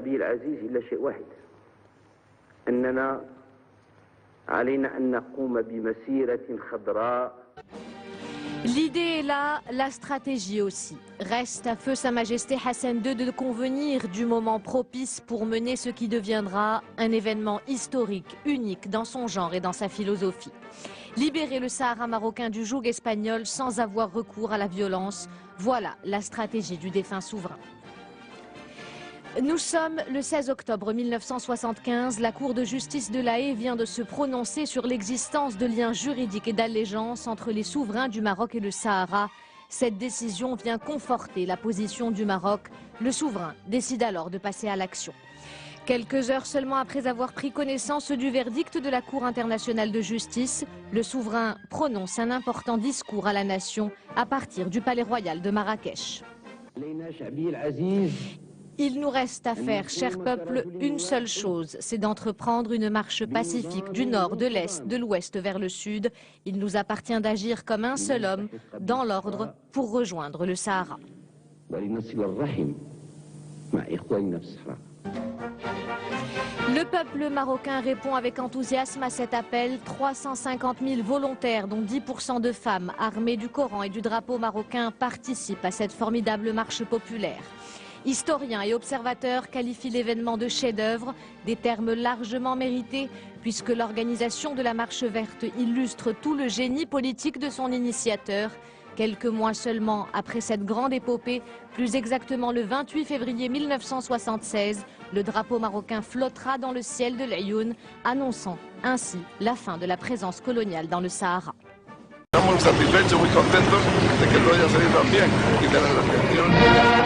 شعبي العزيز إلا شيء واحد، أننا علينا أن نقوم بمسيرة خضراء. L'idée est là, la stratégie aussi. Reste à feu Sa Majesté Hassan II de convenir du moment propice pour mener ce qui deviendra un événement historique, unique dans son genre et dans sa philosophie. Libérer le Sahara marocain du joug espagnol sans avoir recours à la violence, voilà la stratégie du défunt souverain. Nous sommes le 16 octobre 1975. La Cour de justice de La Haye vient de se prononcer sur l'existence de liens juridiques et d'allégeance entre les souverains du Maroc et le Sahara. Cette décision vient conforter la position du Maroc. Le souverain décide alors de passer à l'action. Quelques heures seulement après avoir pris connaissance du verdict de la Cour internationale de justice, le souverain prononce un important discours à la nation à partir du palais royal de Marrakech. Il nous reste à faire, cher peuple, une seule chose, c'est d'entreprendre une marche pacifique du nord, de l'est, de l'ouest vers le sud. Il nous appartient d'agir comme un seul homme, dans l'ordre, pour rejoindre le Sahara. Le peuple marocain répond avec enthousiasme à cet appel. 350 000 volontaires, dont 10% de femmes, armés du Coran et du drapeau marocain, participent à cette formidable marche populaire. Historiens et observateurs qualifient l'événement de chef-d'œuvre, des termes largement mérités, puisque l'organisation de la Marche verte illustre tout le génie politique de son initiateur. Quelques mois seulement après cette grande épopée, plus exactement le 28 février 1976, le drapeau marocain flottera dans le ciel de l'Aïoun, annonçant ainsi la fin de la présence coloniale dans le Sahara. Estamos satisfechos, muy contentos de que todo haya salido tan bien y de la recepción.